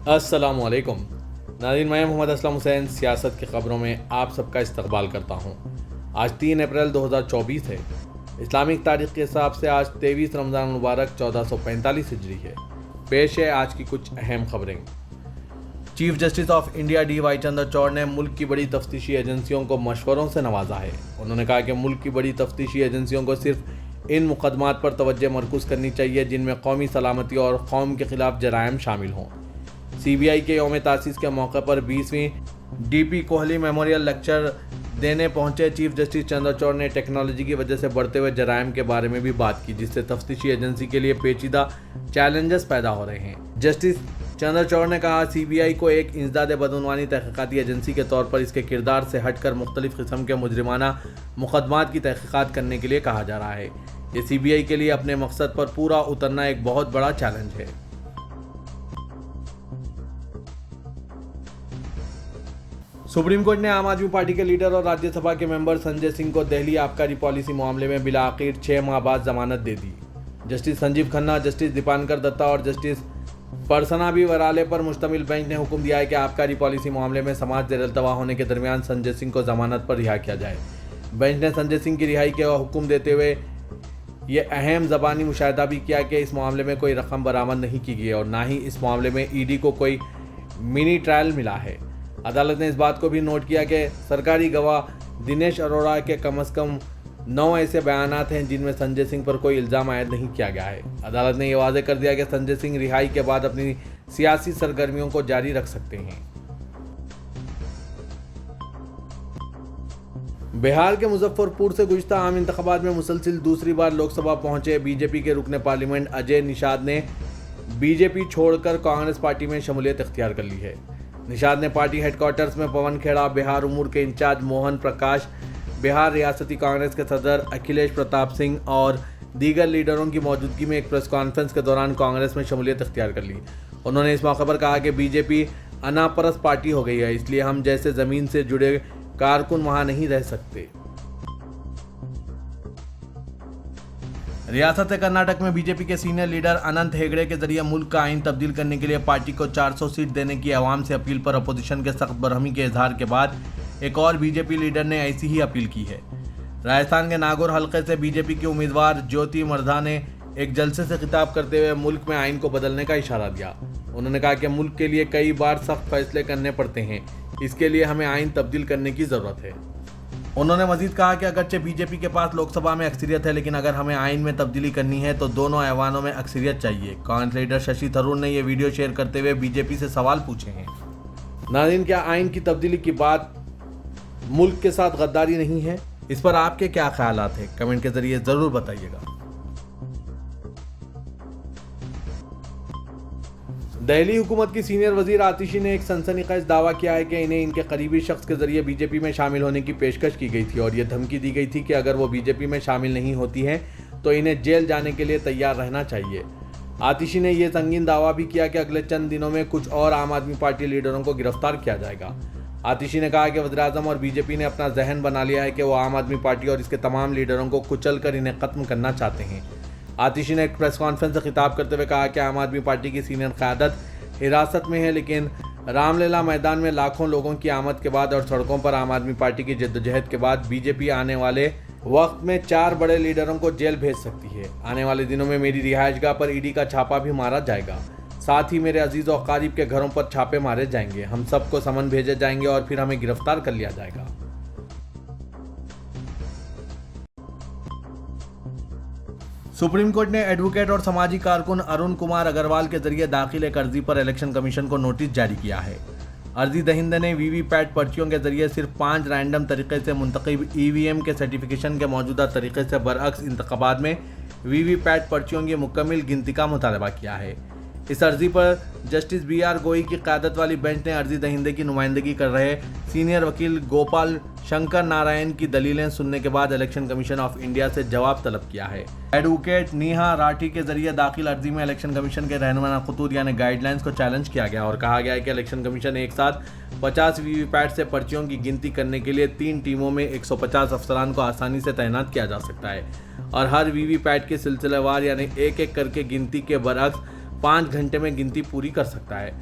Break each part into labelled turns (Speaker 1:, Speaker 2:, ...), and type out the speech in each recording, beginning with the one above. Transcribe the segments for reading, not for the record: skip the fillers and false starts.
Speaker 1: अस्सलामुअलैकुम नाज़रीन, मैं मोहम्मद असलम हुसैन सियासत की ख़बरों में आप सबका इस्तकबाल करता हूँ। आज 3 अप्रैल 2024 है। इस्लामिक तारीख के हिसाब से आज 23 रमज़ान मुबारक 1445 हिजरी है। पेश है आज की कुछ अहम खबरें। Chief justice of India D.Y.. Chandrachud ने मुल्क की बड़ी तफ्तीशी एजेंसियों को मशवरों से नवाजा है। उन्होंने कहा कि मुल्क की बड़ी तफ्तीशी एजेंसियों को सिर्फ इन मुकदमात पर तवज्जो मरकूज़ करनी चाहिए जिनमें कौमी सलामती और कौम के खिलाफ जराइम शामिल हों। CBI के यौम तासीस के मौके पर 20वीं DP कोहली मेमोरियल लेक्चर देने पहुंचे चीफ जस्टिस चंद्रचूड़ ने टेक्नोलॉजी की वजह से बढ़ते हुए जराइम के बारे में भी बात की, जिससे तफ्तीशी एजेंसी के लिए पेचीदा चैलेंजेस पैदा हो रहे हैं। जस्टिस चंद्रचूड़ ने कहा, CBI को एक इंसदाद बदउनवानी तहकीकाती एजेंसी के तौर पर इसके किरदार से हटकर मुख्तलिफ किस्म के मुजरिमाना मुकदमात की तहकीकात करने के लिए कहा जा रहा है। ये CBI के लिए अपने मकसद पर पूरा उतरना एक बहुत बड़ा चैलेंज है। सुप्रीम कोर्ट ने आम आदमी पार्टी के लीडर और राज्यसभा के मेंबर संजय सिंह को दिल्ली आबकारी पॉलिसी मामले में बिलाखिर 6 माह बाद जमानत दे दी। जस्टिस संजीव खन्ना, जस्टिस दीपांकर दत्ता और जस्टिस परसनाबी वराले पर मुश्तमिल बेंच ने हुक्म दिया है कि आबकारी पॉलिसी मामले में समाज जेर अल्तवा होने के दरमियान संजय सिंह को जमानत पर रिहा किया जाए। बेंच ने संजय सिंह की रिहाई का हुक्म देते हुए ये अहम ज़बानी मुशाहिदा भी किया कि इस मामले में कोई रकम बरामद नहीं की गई और ना ही इस मामले में ED को कोई मिनी ट्रायल मिला है। अदालत ने इस बात को भी नोट किया कि सरकारी गवाह दिनेश अरोड़ा के कम से कम 9 ऐसे बयानात हैं जिनमें संजय सिंह पर कोई इल्ज़ाम आयद नहीं किया गया है। अदालत ने यह वाज़ेह कर दिया कि संजय सिंह रिहाई के बाद अपनी सियासी सरगर्मियों को जारी रख सकते हैं। बिहार के मुजफ्फरपुर से गुज़िश्ता आम इंतखाबात में मुसलसिल दूसरी बार लोकसभा पहुंचे बीजेपी के रुकने पार्लियामेंट अजय निषाद ने बीजेपी छोड़कर कांग्रेस पार्टी में शमूलियत इख्तियार कर ली है। निषाद ने पार्टी हेडक्वार्टर्स में पवन खेड़ा, बिहार उमूर के इंचार्ज मोहन प्रकाश, बिहार रियासती कांग्रेस के सदर अखिलेश प्रताप सिंह और दीगर लीडरों की मौजूदगी में एक प्रेस कॉन्फ्रेंस के दौरान कांग्रेस में शमूलियत इख्तियार कर ली। उन्होंने इस मौके पर कहा कि बीजेपी अनापरस्त पार्टी हो गई है, इसलिए हम जैसे ज़मीन से जुड़े कारकुन वहाँ नहीं रह सकते। रियासत कर्नाटक में बीजेपी के सीनियर लीडर अनंत हेगड़े के जरिए मुल्क का आइन तब्दील करने के लिए पार्टी को 400 सीट देने की आवाम से अपील पर अपोजिशन के सख्त बरहमी के इजहार के बाद एक और बीजेपी लीडर ने ऐसी ही अपील की है। राजस्थान के नागौर हलके से बीजेपी के उम्मीदवार ज्योति मर्धा ने एक जलसे से खिताब करते हुए मुल्क में आइन को बदलने का इशारा दिया। उन्होंने कहा कि मुल्क के लिए कई बार सख्त फैसले करने पड़ते हैं, इसके लिए हमें आइन तब्दील करने की ज़रूरत है। उन्होंने मजीद कहा कि अगरचे बीजेपी के पास लोकसभा में अक्सरियत है, लेकिन अगर हमें आइन में तब्दीली करनी है तो दोनों ऐवानों में अक्सरियत चाहिए। कांग्रेस लीडर शशि थरूर ने यह वीडियो शेयर करते हुए बीजेपी से सवाल पूछे हैं। नाज़रीन, क्या आइन की तब्दीली की बात मुल्क के साथ गद्दारी नहीं है? इस पर आपके क्या ख्यालात हैं? कमेंट के जरिए ज़रूर बताइएगा। दिल्ली हुकूमत की सीनियर वजीर आतिशी ने एक सनसनीखेज दावा किया है कि इन्हें इनके करीबी शख्स के जरिए बीजेपी में शामिल होने की पेशकश की गई थी और यह धमकी दी गई थी कि अगर वो बीजेपी में शामिल नहीं होती हैं तो इन्हें जेल जाने के लिए तैयार रहना चाहिए। आतिशी ने यह संगीन दावा भी किया कि अगले चंद दिनों में कुछ और आम आदमी पार्टी लीडरों को गिरफ्तार किया जाएगा। आतिशी ने कहा कि वज़ीर-ए-आज़म और बीजेपी ने अपना जहन बना लिया है कि वो आम आदमी पार्टी और इसके तमाम लीडरों को कुचल कर इन्हें ख़त्म करना चाहते हैं। आतिशी ने एक प्रेस कॉन्फ्रेंस से खिताब करते हुए कहा कि आम आदमी पार्टी की सीनियर क़यादत हिरासत में है, लेकिन रामलीला मैदान में लाखों लोगों की आमद के बाद और सड़कों पर आम आदमी पार्टी की जद्दोजहद के बाद बीजेपी आने वाले वक्त में 4 बड़े लीडरों को जेल भेज सकती है। आने वाले दिनों में मेरी रिहायशगाह पर ED का छापा भी मारा जाएगा, साथ ही मेरे अजीज़ और क़रीब के घरों पर छापे मारे जाएंगे। हम सबको समन भेजे जाएंगे और फिर हमें गिरफ्तार कर लिया जाएगा। सुप्रीम कोर्ट ने एडवोकेट और समाजी कारकुन अरुण कुमार अग्रवाल के जरिए दाखिल एक अर्जी पर इलेक्शन कमीशन को नोटिस जारी किया है। अर्जी दहिंदे ने वीवीपैट पर्चियों के जरिए सिर्फ 5 रैंडम तरीके से मुंतखब EVM के सर्टिफिकेशन के मौजूदा तरीके से बरअक्स इंतखाबात में वीवीपैट पर्चियों की मुकम्मल गिनती का मुतालबा किया है। इस अर्जी पर जस्टिस BR गोई की क़यादत वाली बेंच ने अर्जी दहिंदे की नुमाइंदगी कर रहे सीनियर वकील गोपाल शंकर नारायण की दलीलें सुनने के बाद इलेक्शन कमीशन ऑफ इंडिया से जवाब तलब किया है। एडवोकेट नेहा राठी के जरिए दाखिल अर्जी में इलेक्शन कमीशन के रहनुमा खतूत यानी गाइडलाइंस को चैलेंज किया गया और कहा गया है कि इलेक्शन कमीशन एक साथ 50 वीवीपैट से पर्चियों की गिनती करने के लिए 3 टीमों में 150 अफसरान को आसानी से तैनात किया जा सकता है और हर वीवीपैट की सिलसिलेवार यानी एक एक करके गिनती के बरअक्स 5 घंटे में गिनती पूरी कर सकता है।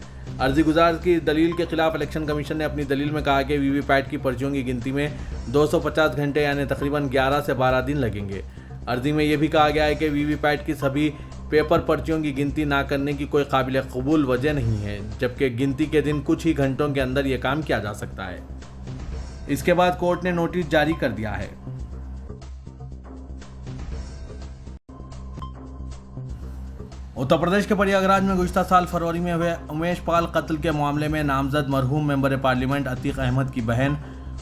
Speaker 1: अर्जी गुजार की दलील के खिलाफ इलेक्शन कमीशन ने अपनी दलील में कहा कि वीवीपैट की पर्चियों की गिनती में 250 घंटे यानी तकरीबन 11 से 12 दिन लगेंगे। अर्जी में यह भी कहा गया है कि वीवीपैट की सभी पेपर पर्चियों की गिनती ना करने की कोई काबिल कबूल वजह नहीं है, जबकि गिनती के दिन कुछ ही घंटों के अंदर यह काम किया जा सकता है। इसके बाद कोर्ट ने नोटिस जारी कर दिया है। उत्तर प्रदेश के प्रयागराज में गुज़िश्ता साल फरवरी में हुए उमेश पाल कत्ल के मामले में नामजद मरहूम मेंबर पार्लियामेंट अतीक अहमद की बहन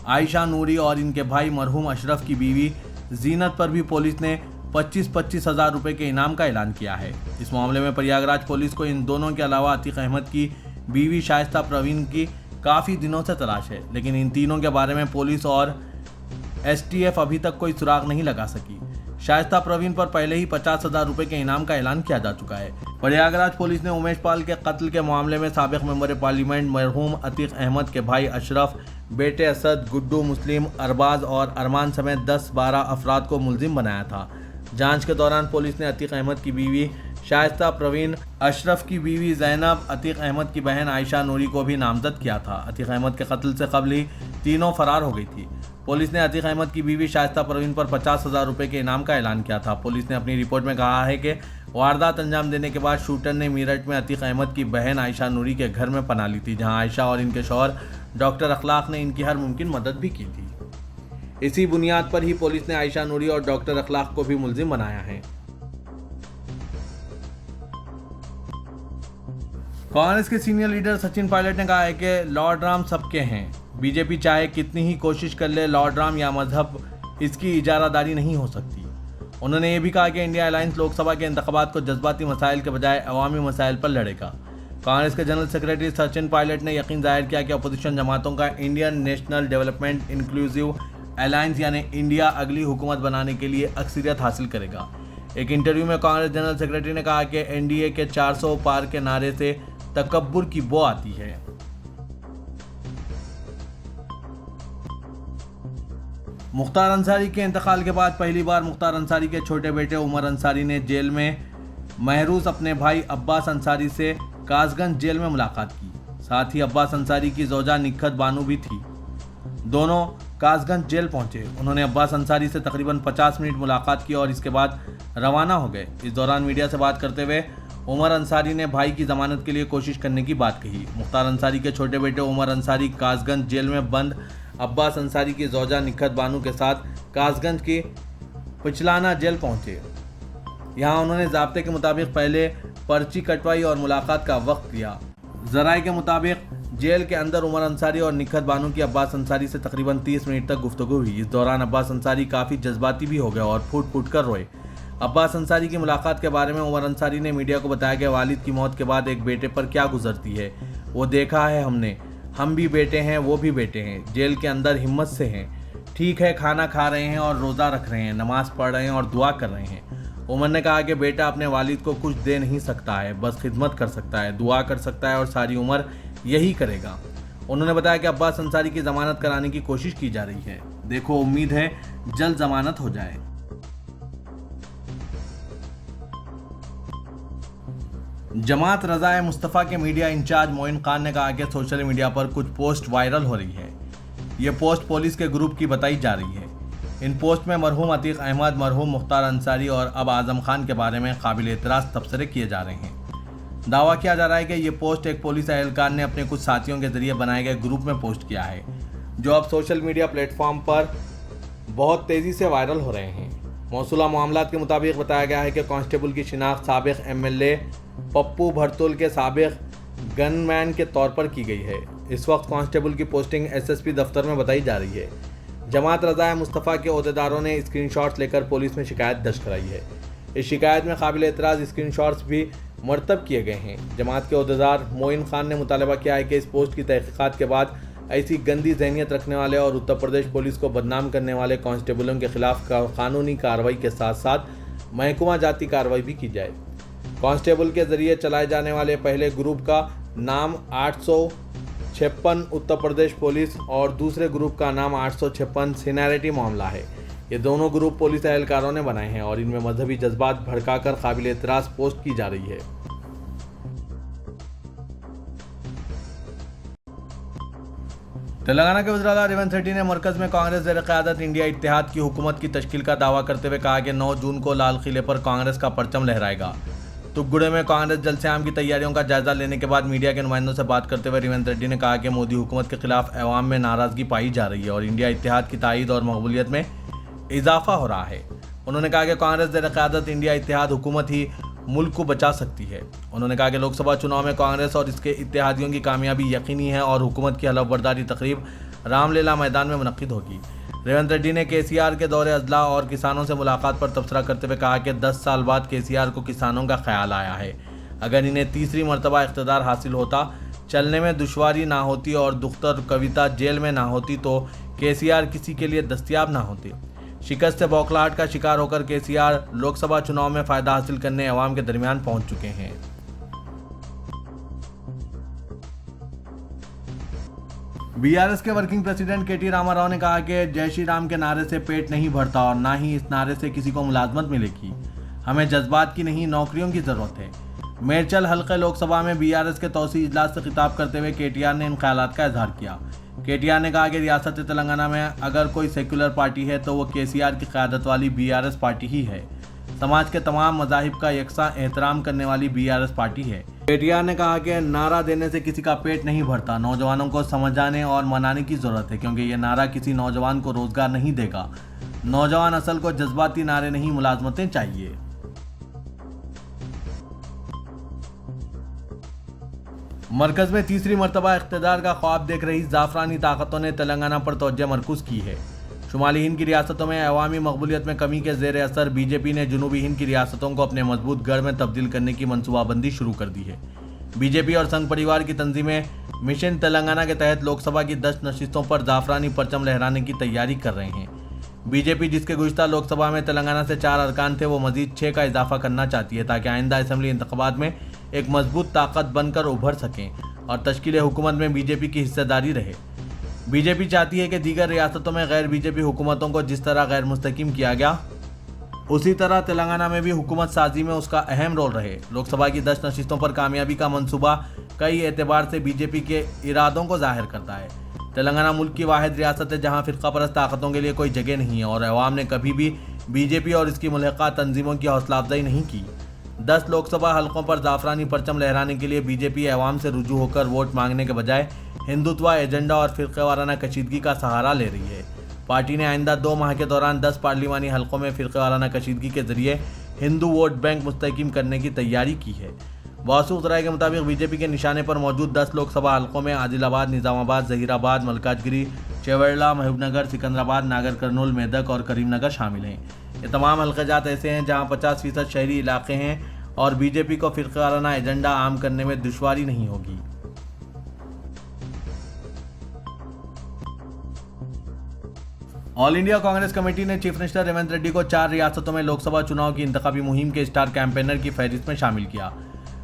Speaker 1: आयशा नूरी और इनके भाई मरहूम अशरफ की बीवी जीनत पर भी पुलिस ने 25-25 हज़ार रुपये के इनाम का ऐलान किया है। इस मामले में प्रयागराज पुलिस को इन दोनों के अलावा अतीक अहमद की बीवी शाइस्ता प्रवीण की काफ़ी दिनों से तलाश है, लेकिन इन तीनों के बारे में पुलिस और STF अभी तक कोई सुराग नहीं लगा सकी। शाइस्ता प्रवीण पर पहले ही 50,000 रुपये के इनाम का ऐलान किया जा चुका है। प्रयागराज पुलिस ने उमेश पाल के कत्ल के मामले में साबिक मेंबर पार्लियामेंट मरहूम अतीक अहमद के भाई अशरफ, बेटे असद, गुड्डू, मुस्लिम, अरबाज और अरमान समेत 10-12 अफराद को मुलजिम बनाया था। जांच के दौरान पुलिस ने अतीक अहमद की बीवी शाइस्ता प्रवीण, अशरफ की बीवी जैनब, अतीक अहमद की बहन आयशा नूरी को भी नामजद किया था। अतीक अहमद के कत्ल से कबल ही तीनों फरार हो गई थी। पुलिस ने अतीक अहमद की बीवी शाइस्ता प्रवीण पर 50,000 रुपये के इनाम का ऐलान किया था। पुलिस ने अपनी रिपोर्ट में कहा है कि वारदात अंजाम देने के बाद शूटर ने मीरठ में अतीक अहमद की बहन आयशा नूरी के घर में पनाह ली थी, जहां आयशा और इनके शौहर डॉक्टर अखलाक ने इनकी हर मुमकिन मदद भी की थी। इसी बुनियाद पर ही पुलिस ने आयशा नूरी और डॉक्टर अखलाक को भी मुलजिम बनाया है। कांग्रेस के सीनियर लीडर सचिन पायलट ने कहा है कि लॉर्ड राम सबके हैं। बीजेपी चाहे कितनी ही कोशिश कर ले, लॉर्ड राम या मजहब इसकी इजारादारी नहीं हो सकती। उन्होंने ये भी कहा कि इंडिया अलायंस लोकसभा के इंतखाबात को जज्बाती मसाइल के बजाय अवामी मसाइल पर लड़ेगा। कांग्रेस के जनरल सेक्रेटरी सचिन पायलट ने यकीन जाहिर किया कि अपोजिशन जमातों का Indian national development inclusive alliance यानी इंडिया अगली हुकूमत बनाने के लिए अक्सरियत हासिल करेगा। एक इंटरव्यू में कांग्रेस जनरल सेक्रेटरी ने कहा कि एनडीए के 400 पार के नारे से तकब्बुर की बो आती है। मुख्तार अंसारी के इंतकाल के बाद पहली बार मुख्तार अंसारी के छोटे बेटे उमर अंसारी ने जेल में महरूस अपने भाई अब्बास अंसारी से कासगंज जेल में मुलाकात की। साथ ही अब्बास अंसारी की जोजा निखत बानू भी थी। दोनों कासगंज जेल पहुंचे। उन्होंने अब्बास अंसारी से तकरीबन 50 मिनट मुलाकात की और इसके बाद रवाना हो गए। इस दौरान मीडिया से बात करते हुए उमर अंसारी ने भाई की जमानत के लिए कोशिश करने की बात कही। मुख्तार अंसारी के छोटे बेटे उमर अंसारी कासगंज जेल में बंद अब्बास अंसारी की जोजा निखत बानू के साथ कासगंज की पिछलाना जेल पहुंचे। यहां उन्होंने ज़ाब्ते के मुताबिक पहले पर्ची कटवाई और मुलाकात का वक्त लिया। ज़राए के मुताबिक जेल के अंदर उमर अंसारी और निखत बानू की अब्बास अंसारी से तकरीबन 30 मिनट तक गुफ्तगू हुई। इस दौरान अब्बास अंसारी काफ़ी जज्बाती भी हो गए और फूट फूट कर रोए। अब्बास अंसारी की मुलाकात के बारे में उमर अंसारी ने मीडिया को बताया कि वालिद की मौत के बाद एक बेटे पर क्या गुजरती है वो देखा है हमने। हम भी बेटे हैं, वो भी बेटे हैं। जेल के अंदर हिम्मत से हैं। ठीक है, खाना खा रहे हैं और रोज़ा रख रहे हैं, नमाज पढ़ रहे हैं और दुआ कर रहे हैं। उमर ने कहा कि बेटा अपने वालिद को कुछ दे नहीं सकता है, बस खिदमत कर सकता है, दुआ कर सकता है और सारी उम्र यही करेगा। उन्होंने बताया कि अब्बास अंसारी की ज़मानत कराने की कोशिश की जा रही है। देखो, उम्मीद है जल्द ज़मानत हो जाए। जमात रज़ाए मुस्तफ़ा के मीडिया इंचार्ज मोइन खान ने कहा कि सोशल मीडिया पर कुछ पोस्ट वायरल हो रही है। ये पोस्ट पुलिस के ग्रुप की बताई जा रही है। इन पोस्ट में मरहूम अतीक अहमद, मरहूम मुख्तार अंसारी और अब आज़म खान के बारे में काबिल एतराज़ तबसरे किए जा रहे हैं। दावा किया जा रहा है कि ये पोस्ट एक पुलिस एहलकार ने अपने कुछ साथियों के जरिए बनाए गए ग्रुप में पोस्ट किया है, जो अब सोशल मीडिया प्लेटफॉर्म पर बहुत तेज़ी से वायरल हो रहे हैं। मौसूला मामलात के मुताबिक बताया गया है कि कांस्टेबल की शिनाख्त साबिक MLA पप्पू भरतुल के साबिक गनमैन के तौर पर की गई है। इस वक्त कांस्टेबल की पोस्टिंग SSP दफ्तर में बताई जा रही है। जमात रज़ाए मुस्तफ़ा के अहदेदारों ने स्क्रीनशॉट्स लेकर पुलिस में शिकायत दर्ज कराई है। इस शिकायत में काबिल एतराज़ स्क्रीनशॉट्स भी मरतब किए गए हैं। जमात के अहदेदार मोइन खान ने मुतालबा किया है कि इस पोस्ट की तहकीकात के बाद ऐसी गंदी जहनीत रखने वाले और उत्तर प्रदेश पुलिस को बदनाम करने वाले कांस्टेबलों के खिलाफ कानूनी कार्रवाई के साथ साथ महकमा जाती कार्रवाई भी की जाए। कांस्टेबल के जरिए चलाए जाने वाले पहले ग्रुप का नाम 856 उत्तर प्रदेश पुलिस और दूसरे ग्रुप का नाम 856 सीनियरिटी मामला है। ये दोनों ग्रुप पुलिस एहलकारों ने बनाए हैं और इनमें मजहबी जज्बात भड़काकर काबिल एतराज़ पोस्ट की जा रही है। तेलंगाना के वज़ीर-ए-आला रेवंत रेड्डी ने मरकज़ में कांग्रेस ज़ेर क़यादत इंडिया इत्तेहाद की हुकूमत की तश्कील का दावा करते हुए कहा कि 9 जून को लाल किले पर कांग्रेस का परचम लहराएगा। तुगुड़े में कांग्रेस जलसे-आम की तैयारियों का जायजा लेने के बाद मीडिया के नुमाइंदों से बात करते हुए रेवंत रेड्डी ने कहा कि मोदी हुकूमत के खिलाफ अवाम में नाराज़गी पाई जा रही है और इंडिया इत्तेहाद की तायीद और मकबूलियत में इजाफा हो रहा है। उन्होंने कहा कि कांग्रेस ज़ेर क़यादत इंडिया इत्तेहाद हुकूमत ही मुल्क को बचा सकती है। उन्होंने कहा कि लोकसभा चुनाव में कांग्रेस और इसके इत्तेहादियों की कामयाबी यकीनी है और हुकूमत की हलफ-बर्दारी तकरीब रामलीला मैदान में मुनक्किद होगी। रेवंत रेड्डी ने केसीआर के दौरे अजला और किसानों से मुलाकात पर तबसरा करते हुए कहा कि 10 साल बाद केसीआर को किसानों का ख्याल आया है। अगर इन्हें तीसरी मरतबा इख्तिदार हासिल होता, चलने में दुश्वारी ना होती और दुख्तर कविता जेल में ना होती तो केसीआर किसी के लिए दस्तयाब ना होती। शिकस्त से बौखलाहट का शिकार होकर केसीआर लोकसभा चुनाव में फ़ायदा हासिल करने अवाम के दरमियान पहुंच चुके हैं। बीआरएस के वर्किंग प्रेसिडेंट केटी रामाराव ने कहा कि जय श्री राम के नारे से पेट नहीं भरता और ना ही इस नारे से किसी को मुलाजमत मिलेगी। हमें जज्बात की नहीं, नौकरियों की ज़रूरत है। मेरचल हल्के लोकसभा में बीआरएस के तौसी इजलास से खिताब करते हुए केटीआर ने इन ख्यालात का इजहार किया। केटीआर ने कहा कि रियासत तेलंगाना में अगर कोई सेक्युलर पार्टी है तो वो केसीआर की क़यादत वाली बीआरएस पार्टी ही है। समाज के तमाम मज़ाहिब का यकसा एहतराम करने वाली बीआरएस पार्टी है। केटीआर ने कहा कि नारा देने से किसी का पेट नहीं भरता, नौजवानों को समझाने और मनाने की ज़रूरत है क्योंकि ये नारा किसी नौजवान को रोज़गार नहीं देगा। नौजवान असल को जज्बाती नारे नहीं, मुलाजमतें चाहिए। मरकज़ में तीसरी मरतबा इख्तिदार का ख्वाब देख रही ज़ाफ़रानी ताकतों ने तेलंगाना पर तवज्जो मरकूज़ की है। शुमाली हिंद की रियासतों में अवामी मकबूलियत में कमी के ज़ेर असर बीजेपी ने जनूबी हिंद की रियासतों को अपने मजबूत गढ़ में तब्दील करने की मनसूबाबंदी शुरू कर दी है। बीजेपी और संघ परिवार की तंजीमें मिशन तेलंगाना के तहत लोकसभा की 10 नशिस्तों पर ज़ाफ़रानी परचम लहराने की तैयारी कर रहे हैं। बीजेपी जिसके गुज़िश्ता लोकसभा में तेलंगाना से 4 अरकान थे, वो मजीद 6 का इजाफा करना चाहती है ताकि आइंदा असम्बली इंतखाबात में एक मजबूत ताकत बनकर उभर सकें और तश्कील हुकूमत में बीजेपी की हिस्सेदारी रहे। बीजेपी चाहती है कि दीगर रियासतों में गैर बीजेपी हुकूमतों को जिस तरह गैर मुस्तकीम किया गया, उसी तरह तेलंगाना में भी हुकूमत साजी में उसका अहम रोल रहे। लोकसभा की 10 नशिस्तों पर कामयाबी का मंसूबा कई एतबार से बीजेपी के इरादों को जाहिर करता है। तेलंगाना मुल्क की वाहिद रियासत है जहाँ फ़िरका परस्त ताकतों के लिए कोई जगह नहीं है और अवाम ने कभी भी बीजेपी और इसकी मुल्हिका तंजीमों की हौसला अफजाई नहीं की। 10 लोकसभा हलकों पर ज़ाफ़रानी परचम लहराने के लिए बीजेपी अवाम से रुजू होकर वोट मांगने के बजाय हिंदुत्व एजेंडा और फ़िरक़े वाराना कशीदगी का सहारा ले रही है। पार्टी ने आइंदा 2 माह के दौरान 10 पार्लिमानी हलकों में फ़िरक़े वाराना कशीदगी के जरिए हिंदू वोट बैंक मुस्तहकीम करने की तैयारी की है। मौसूल राय के मुताबिक बीजेपी के निशाने पर मौजूद 10 लोकसभा हलकों में आदिलाबाद, निज़ामाबाद, ज़हीराबाद, मलकाजगिरी, चेवड़ला, महबूबनगर, सिकंदराबाद, नागर कर्नूल, मेदक और करीमनगर शामिल हैं। ये तमाम हल्क़ाजात ऐसे हैं जहाँ 50% शहरी इलाके हैं और बीजेपी को फ़िरक़े वाराना एजेंडा आम करने में दुश्वारी नहीं होगी। ऑल इंडिया कांग्रेस कमेटी ने चीफ मिनिस्टर रेवंत रेड्डी को 4 रियासतों में लोकसभा चुनाव की इंतखाबी मुहिम के स्टार कैंपेनर की फहरिस्त में शामिल किया।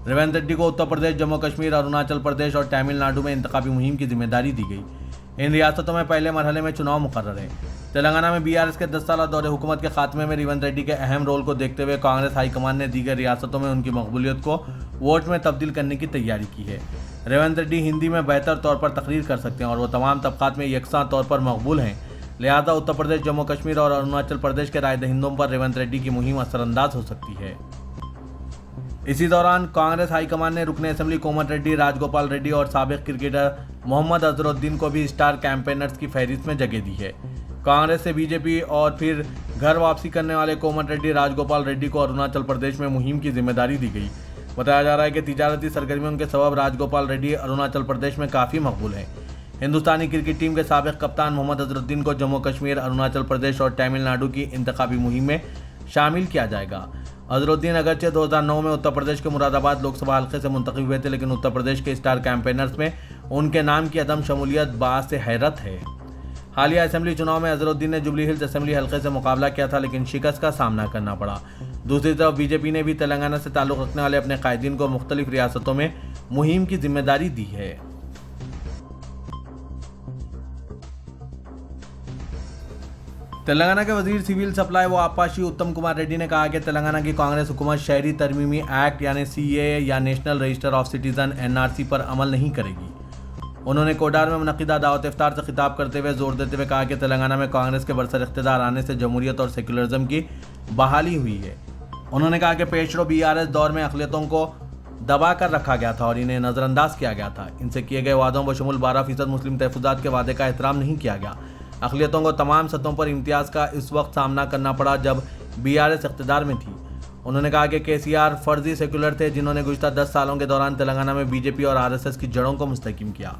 Speaker 1: रेवंत रेड्डी को उत्तर प्रदेश, जम्मू कश्मीर, अरुणाचल प्रदेश और तमिलनाडु में इंतखाबी मुहिम की जिम्मेदारी दी गई। इन रियासतों में पहले मरहले में चुनाव मुकर्रर है। तेलंगाना में बीआरएस के 10 साल दौरे हुकूमत के खात्मे में रेवंत रेड्डी के अहम रोल को देखते हुए कांग्रेस हाईकमान ने दीगर रियासतों में उनकी मकबूलियत को वोट में तब्दील करने की तैयारी की है। रेवंत रेड्डी हिंदी में बेहतर तौर पर तकरीर कर सकते हैं और वो तमाम तबकात में यकसा तौर पर मकबूल हैं। लिहाजा उत्तर प्रदेश, जम्मू कश्मीर और अरुणाचल प्रदेश के राय दहिंदों पर रेवंत रेड्डी की मुहिम असरअंदाज हो सकती है। इसी दौरान कांग्रेस हाईकमान ने रुकने असेंबली कोमट रेड्डी, राजगोपाल रेड्डी और साबिक क्रिकेटर मोहम्मद अजहरुद्दीन को भी स्टार कैंपेनर्स की फहरिस्त में जगह दी है। कांग्रेस से बीजेपी और फिर घर वापसी करने वाले कोमट रेड्डी, राजगोपाल रेड्डी को अरुणाचल प्रदेश में मुहिम की जिम्मेदारी दी गई। बताया जा रहा है कि तिजारती सरगर्मियों के सबब राजगोपाल रेड्डी अरुणाचल प्रदेश में काफ़ी मकबूल हैं। हिंदुस्तानी क्रिकेट टीम के साबिक कप्तान मोहम्मद अजहरुद्दीन को जम्मू कश्मीर, अरुणाचल प्रदेश और तमिलनाडु की इंतखाबी मुहिम में शामिल किया जाएगा। अजहरुद्दीन अगरचे 2009 में उत्तर प्रदेश के मुरादाबाद लोकसभा हल्के से मुंतखब हुए थे, लेकिन उत्तर प्रदेश के स्टार कैंपेनर्स में उनके नाम की अदम शमूलियत बात से हैरत है। हालिया असेंबली चुनाव में अजहरुद्दीन ने जुबली हिल्स असेंबली हल्के से मुकाबला किया था, लेकिन शिकस्त का सामना करना पड़ा। दूसरी तरफ बीजेपी ने भी तेलंगाना से ताल्लुक़ रखने वाले अपने कायदीन को मुख्तलिफ रियासतों में मुहिम की जिम्मेदारी दी है। तेलंगाना के वजीर सिविल सप्लाई व आपाशी उत्तम कुमार रेड्डी ने कहा कि तेलंगाना की कांग्रेस हुकूमत शहरी तरमीमी एक्ट यानी CAA या national register of citizen NRC पर अमल नहीं करेगी। उन्होंने कोडार में मुनक़िदा दावत इफ्तार से खिताब करते हुए जोर देते हुए कहा कि तेलंगाना में कांग्रेस के बरसर इख्तियार आने से जमहूरियत और सेक्युलरिज्म की बहाली हुई है। उन्होंने कहा कि पेशरो बीआरएस दौर में अक़लियतों को दबा कर रखा गया था और इन्हें नज़रअंदाज किया गया था। इनसे किए गए वादों बशमूल 12% मुस्लिम तहफ़्फ़ुज़ात के वादे का एहतराम नहीं किया गया। अक़लियतों को तमाम सतहों पर इम्तियाज़ का इस वक्त सामना करना पड़ा जब बीआरएस इक़्तिदार में थी। उन्होंने कहा कि केसीआर फर्जी सेक्युलर थे जिन्होंने गुज़िश्ता 10 सालों के दौरान तेलंगाना में बीजेपी और आरएसएस की जड़ों को मुस्तहकम किया।